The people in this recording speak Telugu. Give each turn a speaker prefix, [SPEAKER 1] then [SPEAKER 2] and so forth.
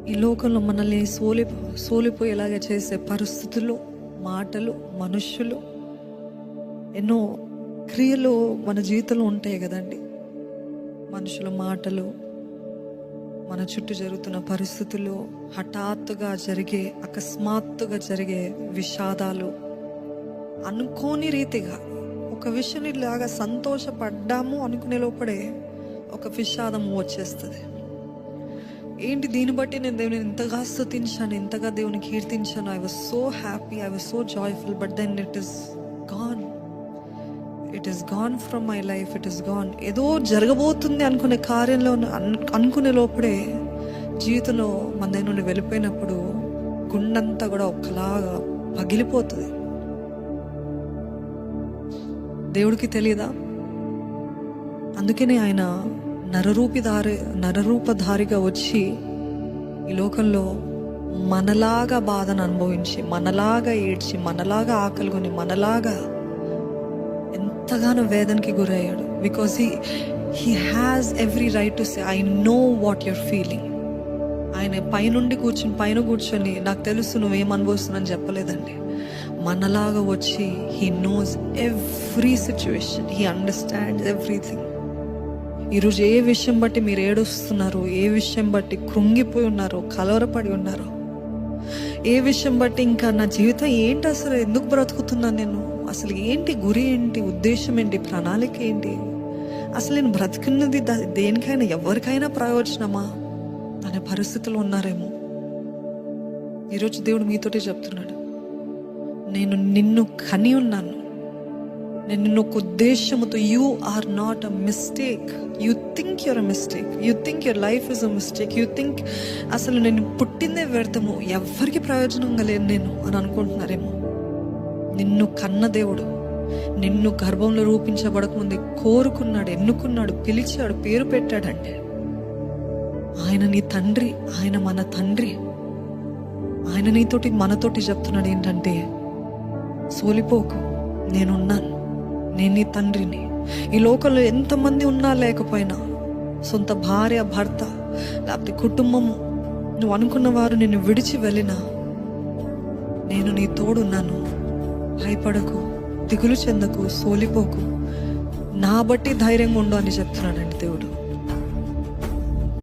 [SPEAKER 1] ఈ లోకంలో మనల్ని సోలిపోయేలాగా చేసే పరిస్థితులు, మాటలు, మనుష్యులు, ఎన్నో క్రియలు మన జీవితంలో ఉంటాయి కదండి. మనుషుల మాటలు, మన చుట్టూ జరుగుతున్న పరిస్థితులు, హఠాత్తుగా జరిగే, అకస్మాత్తుగా జరిగే విషాదాలు, అనుకోని రీతిగా ఒక విషయం ఇలాగా సంతోషపడ్డాము అనుకునే లోపడే ఒక విషాదము వచ్చేస్తుంది. ఏంటి, దీన్ని బట్టి నేను దేవుని ఇంతగా స్తుతించాను, ఇంతగా దేవుని కీర్తించాను, I was so happy, I was so joyful, but then it is gone from my life, it is gone. ఏదో జరగబోతుంది అనుకునే కార్యంలో అనుకునే లోపడే జీవితంలో మన దగ్గర నుండి వెళ్ళిపోయినప్పుడు గుండంతా కూడా ఒకలాగా పగిలిపోతుంది. దేవుడికి తెలియదా? అందుకనే ఆయన నరరూపధారిగా వచ్చి ఈ లోకంలో మనలాగా బాధను అనుభవించి, మనలాగా ఏడ్చి, మనలాగా ఆకలిగొని, మనలాగా ఎంతగానో వేదనకి గురయ్యాడు. Because he has every right to say I know what your feeling. ఆయన పైన కూర్చొని నాకు తెలుసు నువ్వేం అనుభవిస్తున్నావు చెప్పలేదండి. మనలాగా వచ్చి he knows every situation, he understands everything. ఈరోజు ఏ విషయం బట్టి మీరు ఏడుస్తున్నారు, ఏ విషయం బట్టి కృంగిపోయి ఉన్నారో, కలవరపడి ఉన్నారో, ఏ విషయం బట్టి ఇంకా నా జీవితం ఏంటి, అసలు ఎందుకు బ్రతుకుతున్నాను నేను, అసలు ఏంటి గురి, ఏంటి ఉద్దేశం, ఏంటి ప్రణాళిక, ఏంటి, అసలు నేను బ్రతుకున్నది దేనికైనా ఎవరికైనా ప్రయోజనమా అనే పరిస్థితులు ఉన్నారేమో. ఈరోజు దేవుడు మీతోటే చెప్తున్నాడు, నేను నిన్ను కని ఉన్నాను, నేను నిన్ను ఒక ఉద్దేశముతో, you are not a mistake. You think you're a mistake, you think your life is a mistake, you think అసలు నేను పుట్టిందే వ్యర్థము, ఎవరికి ప్రయోజనంగా లేను నేను అని అనుకుంటున్నారేమో. నిన్ను కన్న దేవుడు, నిన్ను గర్భంలో రూపించబడకముందే కోరుకున్నాడు, ఎన్నుకున్నాడు, పిలిచాడు, పేరు పెట్టాడంటే ఆయన నీ తండ్రి, ఆయన మన తండ్రి. ఆయన నీతోటి మనతోటి చెప్తున్నాడు ఏంటంటే, సోలిపోకు, నేనున్నాను, నేను నీ తండ్రిని. ఈ లోకంలో ఎంతమంది ఉన్నా లేకపోయినా, సొంత భార్య, భర్త, లేకపోతే కుటుంబం, నువ్వు అనుకున్న వారు నిన్ను విడిచి వెళ్ళినా నేను నీ తోడున్నాను. భయపడకు, దిగులు చెందకు, సోలిపోకు, నా బట్టి ధైర్యంగా ఉండు అని చెప్తున్నాడండి దేవుడు.